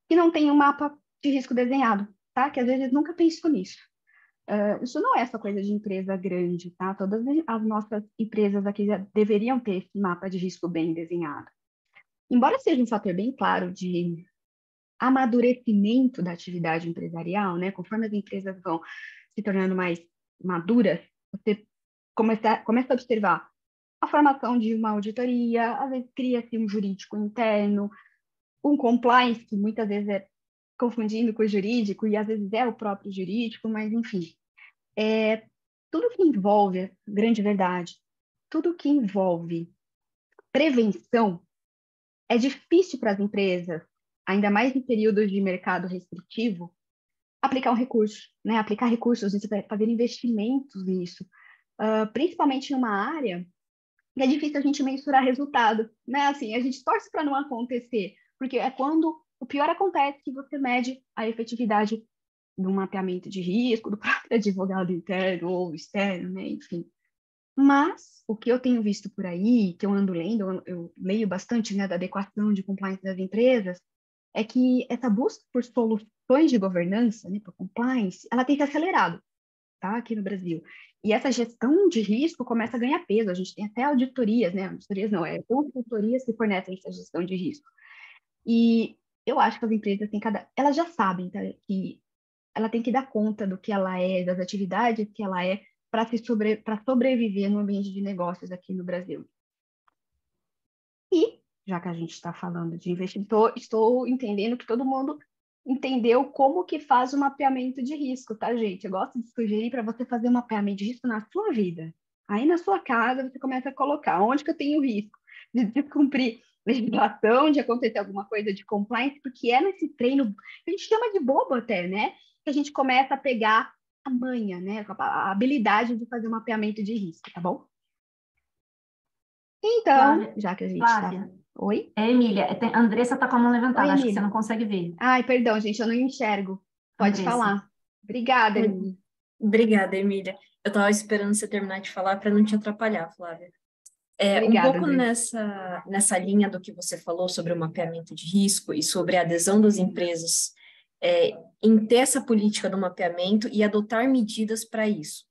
que não têm um mapa de risco desenhado, tá? Que às vezes nunca pensam nisso. Isso não é essa coisa de empresa grande, tá? Todas as nossas empresas aqui já deveriam ter esse mapa de risco bem desenhado. Embora seja um fator bem claro de amadurecimento da atividade empresarial, né? Conforme as empresas vão se tornando mais maduras, você começa a observar a formação de uma auditoria, às vezes cria-se um jurídico interno, um compliance, que muitas vezes é confundindo com o jurídico, e às vezes é o próprio jurídico, mas enfim. Tudo que envolve, grande verdade, tudo que envolve prevenção é difícil para as empresas, ainda mais em períodos de mercado restritivo, aplicar um recurso, né? Aplicar recursos, fazer investimentos nisso, principalmente em uma área que é difícil a gente mensurar resultado, né? Assim, a gente torce para não acontecer, porque é quando o pior acontece que você mede a efetividade do mapeamento de risco, do próprio advogado interno ou externo, né? Enfim. Mas o que eu tenho visto por aí, que eu ando lendo, eu leio bastante, né, da adequação de compliance das empresas, é que essa busca por soluções de governança, né, por compliance, ela tem se acelerado, tá, aqui no Brasil. E essa gestão de risco começa a ganhar peso. A gente tem até auditorias, né? Auditorias não, consultorias que fornecem essa gestão de risco. E eu acho que as empresas elas já sabem, tá, que ela tem que dar conta do que ela é, das atividades que ela é, para sobreviver no ambiente de negócios aqui no Brasil. E, já que a gente está falando de investimento, estou entendendo que todo mundo entendeu como que faz o mapeamento de risco, tá, gente? Eu gosto de sugerir para você fazer um mapeamento de risco na sua vida. Aí, na sua casa, você começa a colocar onde que eu tenho risco de descumprir legislação, de acontecer alguma coisa de compliance, porque é nesse treino, que a gente chama de bobo até, né? Que a gente começa a pegar a manha, né? A habilidade de fazer um mapeamento de risco, tá bom? Então, Flávia, já que a gente Flávia, tá... Oi? Emília, a Andressa tá com a mão levantada, Oi, acho que você Emília. não consegue ver. Ai, perdão, gente, eu não enxergo. Pode Andressa. falar. Obrigada, Emília. Obrigada, Emília. Eu estava esperando você terminar de falar para não te atrapalhar, Flávia. Um Obrigada, pouco André. nessa linha do que você falou sobre o mapeamento de risco e sobre a adesão das empresas em ter essa política do mapeamento e adotar medidas para isso.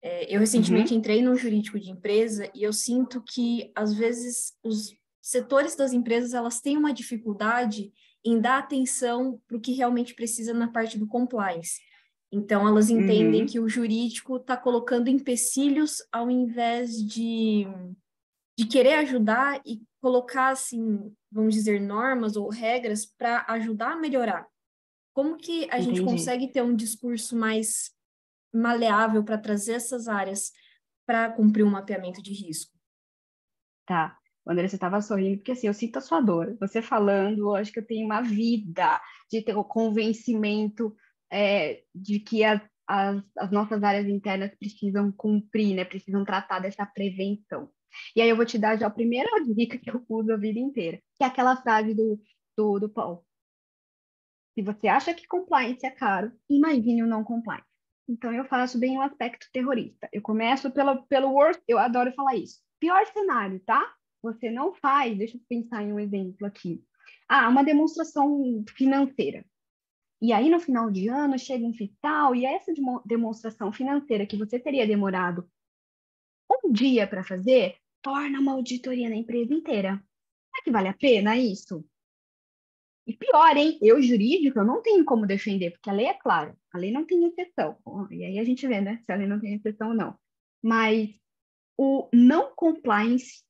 Eu recentemente entrei no jurídico de empresa e eu sinto que, às vezes, os setores das empresas elas têm uma dificuldade em dar atenção para o que realmente precisa na parte do compliance. Então, elas entendem que o jurídico está colocando empecilhos ao invés de querer ajudar e colocar, assim, vamos dizer, normas ou regras para ajudar a melhorar. Como que a gente consegue ter um discurso mais maleável para trazer essas áreas para cumprir um mapeamento de risco? Tá. André, você estava sorrindo, porque assim, eu sinto a sua dor. Você falando, eu acho que eu tenho uma vida de ter o convencimento de que as nossas áreas internas precisam cumprir, né? Precisam tratar dessa prevenção. E aí eu vou te dar já a primeira dica que eu uso a vida inteira, que é aquela frase do Paul. Se você acha que compliance é caro, imagine o não compliance. Então eu faço bem o aspecto terrorista. Eu começo pelo worst, eu adoro falar isso. Pior cenário, tá? Você não faz, deixa eu pensar em um exemplo aqui. Uma demonstração financeira. E aí, no final de ano, chega um fiscal, e essa demonstração financeira que você teria demorado um dia para fazer, torna uma auditoria na empresa inteira. Será que vale a pena isso? E pior, hein? Eu, jurídico, eu não tenho como defender, porque a lei é clara, a lei não tem exceção. E aí a gente vê, né, se a lei não tem exceção ou não. Mas o não compliance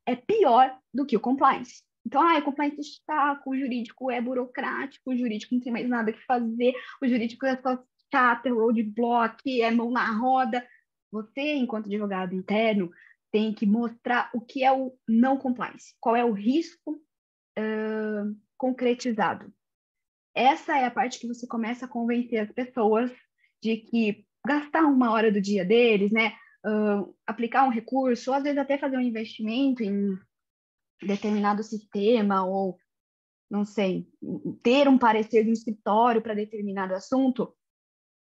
é pior do que o compliance. Então, o compliance está, o jurídico é burocrático, o jurídico não tem mais nada que fazer, o jurídico é só chatter, roadblock, é mão na roda. Você, enquanto advogado interno, tem que mostrar o que é o não compliance, qual é o risco concretizado. Essa é a parte que você começa a convencer as pessoas de que gastar uma hora do dia deles, né, aplicar um recurso, ou às vezes até fazer um investimento em determinado sistema, ou, não sei, ter um parecer de um escritório para determinado assunto,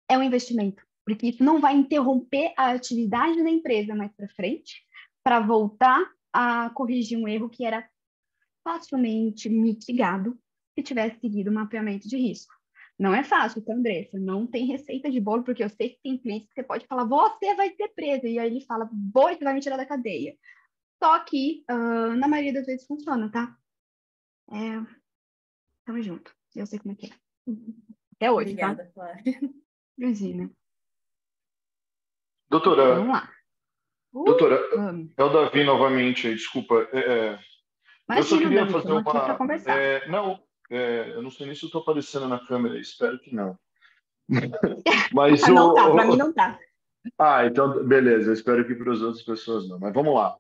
é um investimento, porque isso não vai interromper a atividade da empresa mais para frente, para voltar a corrigir um erro que era facilmente mitigado se tivesse seguido o mapeamento de risco. Não é fácil, tá, Andressa? Não tem receita de bolo, porque eu sei que tem clientes que você pode falar, você vai ser presa, e aí ele fala, você vai me tirar da cadeia. Só que, na maioria das vezes, funciona, tá? Tamo junto. Eu sei como é que é. Até hoje, Obrigada, tá? Clara. Imagina. Doutora, Vamos lá. doutora, Vamos. é o Davi novamente, desculpa. Eu só Imagina, queria Davi, fazer estamos aqui para uma. conversar. Eu não sei nem se eu estou aparecendo na câmera, espero que não. Mas Não tá, para mim não tá. então, beleza, eu espero que para as outras pessoas não. Mas vamos lá.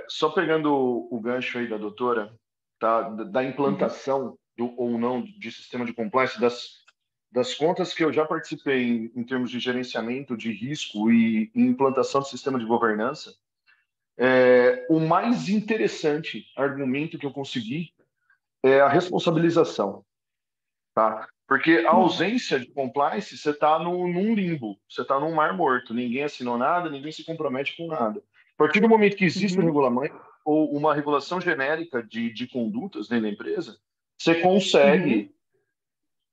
Só pegando o gancho aí da doutora, tá? Da implantação ou não de sistema de compliance, das contas que eu já participei em termos de gerenciamento de risco e implantação de sistema de governança, o mais interessante argumento que eu consegui é a responsabilização, tá? Porque a ausência de compliance, você está num limbo, você está num mar morto, ninguém assinou nada, ninguém se compromete com nada. A partir do momento que existe um regulamento ou uma regulação genérica de condutas dentro da empresa, você consegue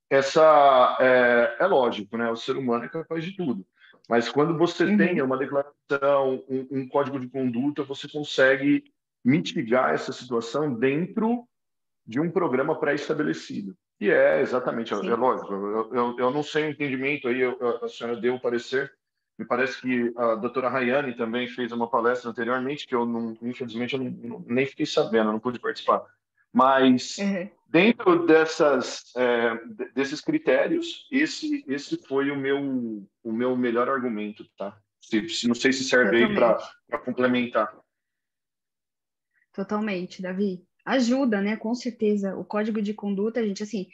é lógico, né? O ser humano é capaz de tudo. Mas quando você tem uma declaração, um código de conduta, você consegue mitigar essa situação dentro de um programa pré-estabelecido. E é exatamente, é lógico, eu não sei o entendimento aí, a senhora deu o parecer, me parece que a doutora Rayane também fez uma palestra anteriormente, que eu, não, infelizmente, eu nem fiquei sabendo, não pude participar. Mas, dentro desses critérios, esse foi o meu melhor argumento, tá? Não sei se serve aí para complementar. Totalmente, Davi. Ajuda, né? Com certeza. O código de conduta, gente, assim,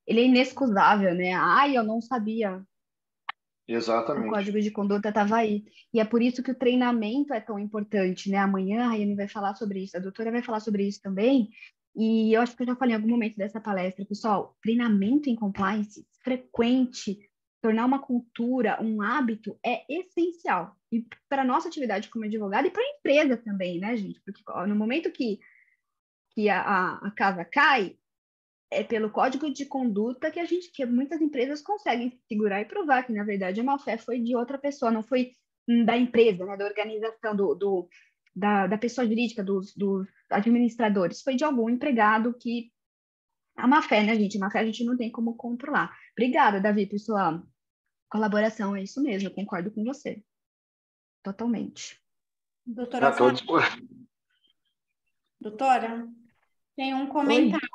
ele é inexcusável, né? Eu não sabia. O Exatamente. código de conduta estava aí. E é por isso que o treinamento é tão importante, né? Amanhã a Rayane vai falar sobre isso, a doutora vai falar sobre isso também. E eu acho que eu já falei em algum momento dessa palestra, pessoal, treinamento em compliance frequente, tornar uma cultura, um hábito é essencial. E para a nossa atividade como advogado e para a empresa também, né, gente? Porque no momento que a casa cai, é pelo código de conduta que muitas empresas conseguem se segurar e provar que, na verdade, a má-fé foi de outra pessoa, não foi da empresa, né, da organização, da pessoa jurídica, dos administradores, foi de algum empregado que... A má-fé, né, gente? A má-fé a gente não tem como controlar. Obrigada, Davi, por sua colaboração, é isso mesmo, eu concordo com você. Totalmente. Doutora Sandra, doutora, tem um comentário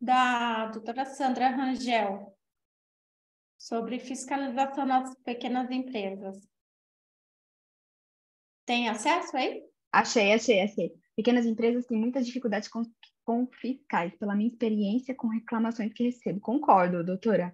da doutora Sandra Rangel sobre fiscalização nas pequenas empresas. Tem acesso aí? Achei. Pequenas empresas têm muitas dificuldades com fiscais, pela minha experiência com reclamações que recebo. Concordo, doutora.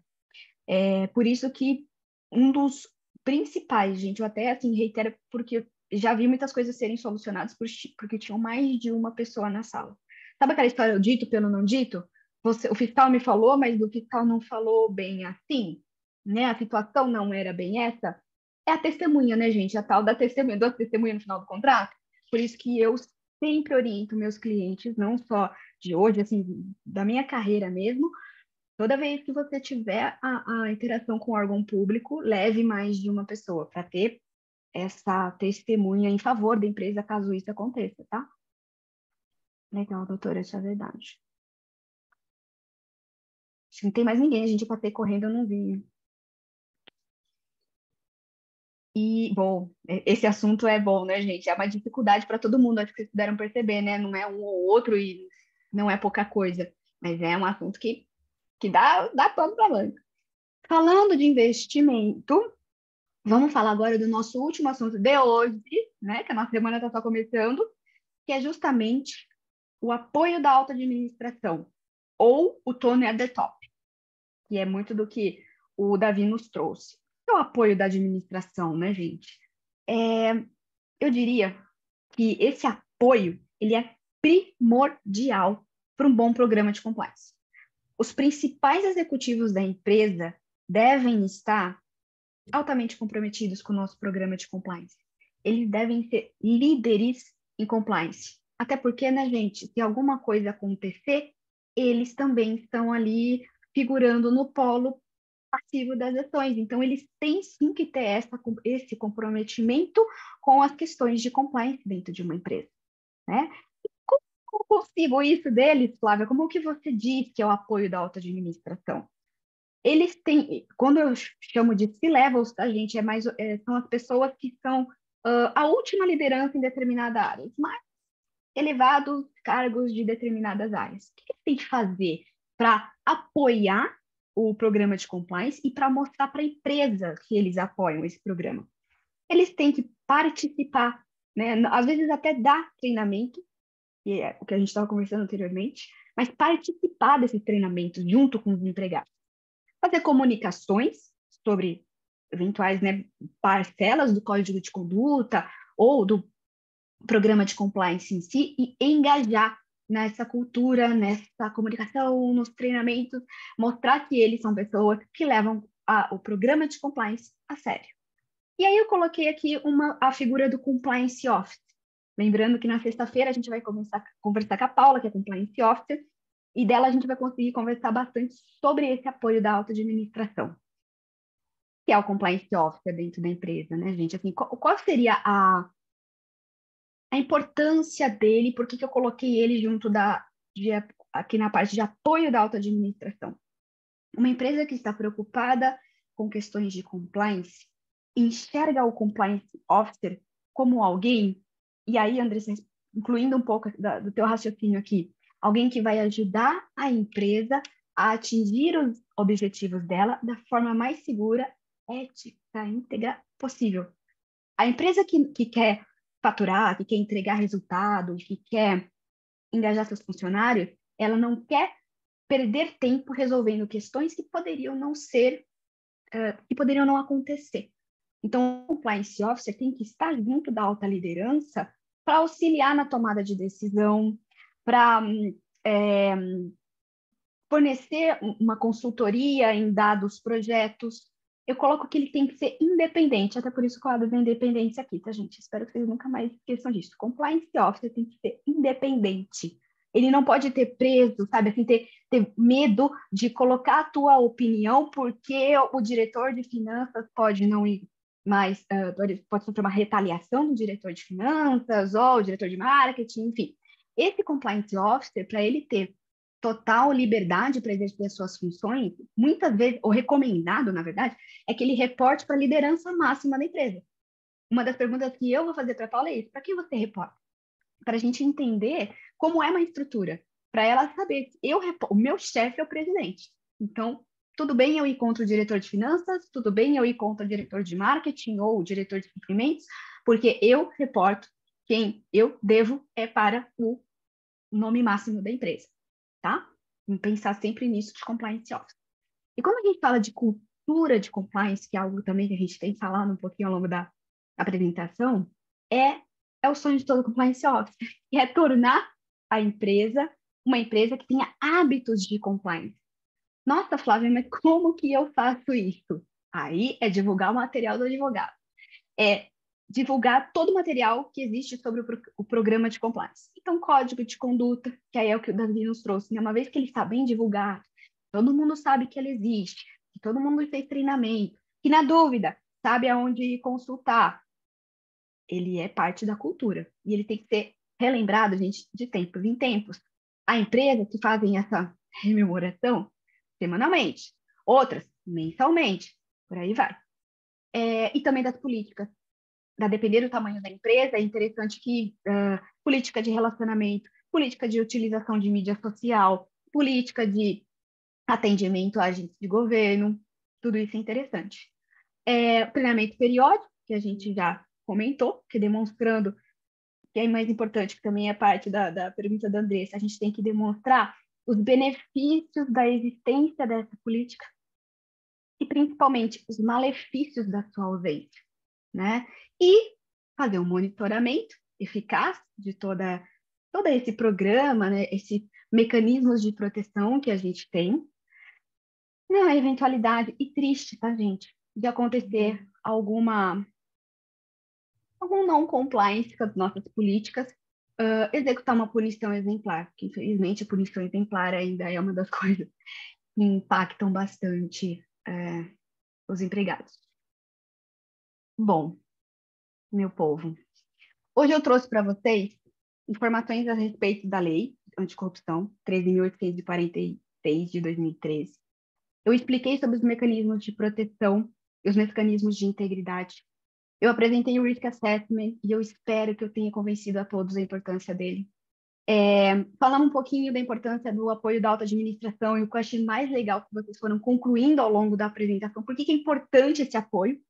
É por isso que um dos principais, gente, eu até assim reitero, porque eu já vi muitas coisas serem solucionadas porque tinham mais de uma pessoa na sala. Sabe aquela história, o dito pelo não dito? O fiscal me falou, mas o fiscal não falou bem assim, né? A situação não era bem essa. É a testemunha, né, gente? A tal da testemunha, do testemunha no final do contrato. Por isso que eu sempre oriento meus clientes, não só de hoje, assim, da minha carreira mesmo. Toda vez que você tiver a interação com o órgão público, leve mais de uma pessoa para ter essa testemunha em favor da empresa, caso isso aconteça, tá? Legal, doutora, isso é verdade. Acho que não tem mais ninguém, a gente passei correndo, eu não vi. E, bom, esse assunto é bom, né, gente? É uma dificuldade para todo mundo, acho que vocês puderam perceber, né? Não é um ou outro e não é pouca coisa, mas é um assunto que dá pano para manga. Falando de investimento, vamos falar agora do nosso último assunto de hoje, né? Que a nossa semana está só começando, que é justamente o apoio da alta administração, ou o Tony at the top, que é muito do que o Davi nos trouxe. É o apoio da administração, né, gente? Eu diria que esse apoio ele é primordial para um bom programa de compliance. Os principais executivos da empresa devem estar altamente comprometidos com o nosso programa de compliance. Eles devem ser líderes em compliance. Até porque, né, gente, se alguma coisa acontecer, eles também estão ali figurando no polo passivo das ações. Então, eles têm sim que ter esse comprometimento com as questões de compliance dentro de uma empresa, né? Como consigo isso deles, Flávia? Como que você diz que é o apoio da alta administração? Eles têm, quando eu chamo de C-levels, tá, gente, são as pessoas que são a última liderança em determinada área, os mais elevados cargos de determinadas áreas. O que eles têm que fazer para apoiar o programa de compliance e para mostrar para a empresa que eles apoiam esse programa? Eles têm que participar, né? Às vezes até dar treinamento, que é o que a gente estava conversando anteriormente, mas participar desses treinamentos junto com os empregados. Fazer comunicações sobre eventuais, né, parcelas do código de conduta ou do programa de compliance em si e engajar nessa cultura, nessa comunicação, nos treinamentos, mostrar que eles são pessoas que levam o programa de compliance a sério. E aí eu coloquei aqui a figura do Compliance Officer. Lembrando que na sexta-feira a gente vai conversar com a Paula, que é Compliance Officer, e dela a gente vai conseguir conversar bastante sobre esse apoio da alta administração, que é o Compliance Officer dentro da empresa, né, gente? Assim, qual seria a importância dele? Por que eu coloquei ele junto aqui na parte de apoio da alta administração? Uma empresa que está preocupada com questões de compliance enxerga o Compliance Officer como alguém, e aí, Andressa, incluindo um pouco do teu raciocínio aqui, alguém que vai ajudar a empresa a atingir os objetivos dela da forma mais segura, ética, íntegra possível. A empresa que quer faturar, que quer entregar resultados, que quer engajar seus funcionários, ela não quer perder tempo resolvendo questões que poderiam não que poderiam não acontecer. Então, o Compliance Officer tem que estar junto da alta liderança para auxiliar na tomada de decisão, para fornecer uma consultoria em dados projetos. Eu coloco que ele tem que ser independente, até por isso que eu hablo da independência aqui, tá, gente? Espero que vocês nunca mais esqueçam disso. Compliance Officer tem que ser independente. Ele não pode ter preso, sabe, assim, ter medo de colocar a tua opinião, porque o diretor de finanças pode não ir mais, pode sofrer uma retaliação do diretor de finanças ou o diretor de marketing, enfim. Esse Compliance Officer, para ele ter total liberdade para exercer as suas funções, muitas vezes, ou recomendado, na verdade, é que ele reporte para a liderança máxima da empresa. Uma das perguntas que eu vou fazer para a Paula é isso: para que você reporta? Para a gente entender como é uma estrutura, para ela saber que o meu chefe é o presidente. Então, tudo bem eu ir contra o diretor de finanças, tudo bem eu ir contra o diretor de marketing ou o diretor de suprimentos, porque eu reporto quem eu devo é para o nome máximo da empresa, tá? Vamos pensar sempre nisso de compliance officer. E quando a gente fala de cultura de compliance, que é algo também que a gente tem falado um pouquinho ao longo da apresentação, é o sonho de todo compliance officer, que é tornar a empresa uma empresa que tenha hábitos de compliance. Nossa, Flávia, mas como que eu faço isso? Aí é divulgar o material do advogado. É divulgar todo o material que existe sobre o programa de compliance. Então, código de conduta, que aí é o que o Davi nos trouxe, né? Uma vez que ele está bem divulgado, todo mundo sabe que ele existe, que todo mundo fez treinamento, que na dúvida sabe aonde consultar. Ele é parte da cultura e ele tem que ser relembrado, gente, de tempos em tempos. Há empresas que fazem essa rememoração semanalmente, outras mensalmente, por aí vai. E também das políticas. A depender do tamanho da empresa, é interessante que política de relacionamento, política de utilização de mídia social, política de atendimento a agentes de governo, tudo isso é interessante. Treinamento periódico, que a gente já comentou, que demonstrando, que é mais importante, que também é parte da pergunta da Andressa, a gente tem que demonstrar os benefícios da existência dessa política e, principalmente, os malefícios da sua ausência, né? E fazer um monitoramento eficaz de todo esse programa, né? Esses mecanismos de proteção que a gente tem, na eventualidade, e triste, tá, gente, de acontecer algum não compliance com as nossas políticas, executar uma punição exemplar, que infelizmente a punição exemplar ainda é uma das coisas que impactam bastante os empregados. Bom, meu povo, hoje eu trouxe para vocês informações a respeito da Lei Anticorrupção 13.846 de 2013. Eu expliquei sobre os mecanismos de proteção e os mecanismos de integridade. Eu apresentei o Risk Assessment e eu espero que eu tenha convencido a todos a importância dele. Falamos um pouquinho da importância do apoio da alta administração e o que eu achei mais legal que vocês foram concluindo ao longo da apresentação, por que é importante esse apoio.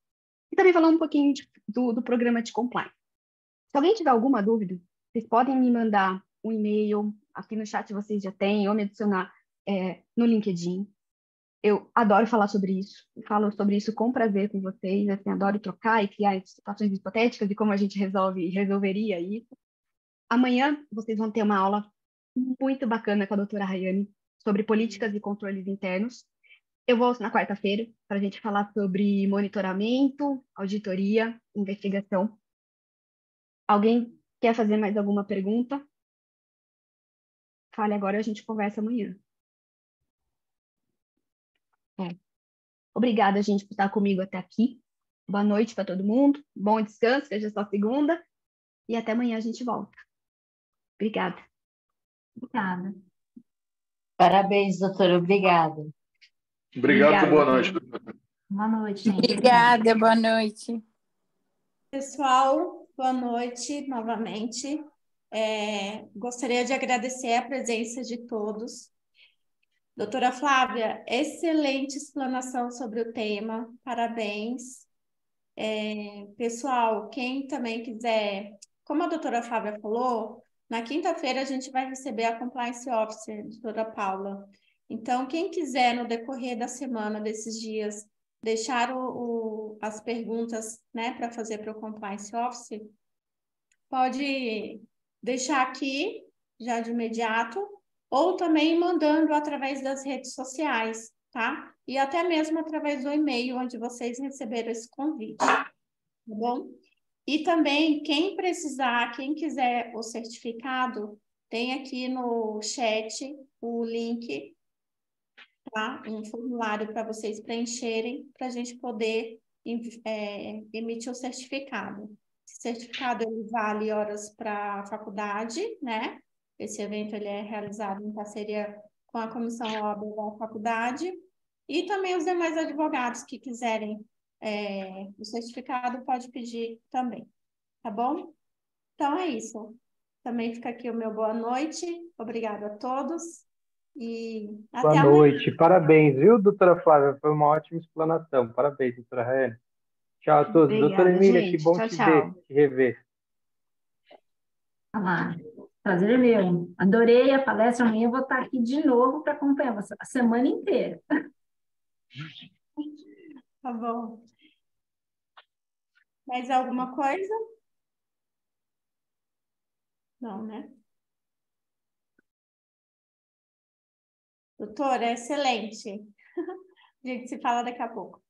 E também falamos um pouquinho do programa de compliance. Se alguém tiver alguma dúvida, vocês podem me mandar um e-mail, aqui no chat vocês já têm, ou me adicionar no LinkedIn. Eu adoro falar sobre isso, falo sobre isso com prazer com vocês, assim, adoro trocar e criar situações hipotéticas de como a gente resolveria isso. Amanhã vocês vão ter uma aula muito bacana com a doutora Rayane sobre políticas e controles internos. Eu volto na quarta-feira para a gente falar sobre monitoramento, auditoria, investigação. Alguém quer fazer mais alguma pergunta? Fale agora, a gente conversa amanhã. Obrigada, gente, por estar comigo até aqui. Boa noite para todo mundo. Bom descanso, seja só segunda. E até amanhã a gente volta. Obrigada. Obrigada. Parabéns, doutora. Obrigada. Obrigado, boa noite. Boa noite, gente. Obrigada, boa noite. Pessoal, boa noite novamente. Gostaria de agradecer a presença de todos. Doutora Flávia, excelente explanação sobre o tema, parabéns. Pessoal, quem também quiser, como a doutora Flávia falou, na quinta-feira a gente vai receber a Compliance Officer, doutora Paula. Então, quem quiser, no decorrer da semana, desses dias, deixar as perguntas, né, para fazer para o Compliance Officer, pode deixar aqui, já de imediato, ou também mandando através das redes sociais, tá? E até mesmo através do e-mail onde vocês receberam esse convite, tá bom? E também, quem precisar, quem quiser o certificado, tem aqui no chat o link, tá? Um formulário para vocês preencherem, para a gente poder emitir o certificado. Esse certificado ele vale horas para a faculdade, né? Esse evento ele é realizado em parceria com a Comissão OAB da faculdade e também os demais advogados que quiserem o certificado pode pedir também, tá bom? Então é isso. Também fica aqui o meu boa noite. Obrigada a todos e até Boa amanhã. noite. Parabéns, viu, doutora Flávia? Foi uma ótima explanação. Parabéns, doutora Rayane. Tchau a todos. Obrigada, Doutora Emília, que gente. bom Tchau, te tchau. ver, te rever. Olá, prazer é meu. Adorei a palestra. Amanhã eu vou estar aqui de novo para acompanhar você a semana inteira. Tá bom. Mais alguma coisa? Não, né? Doutora, excelente. A gente se fala daqui a pouco.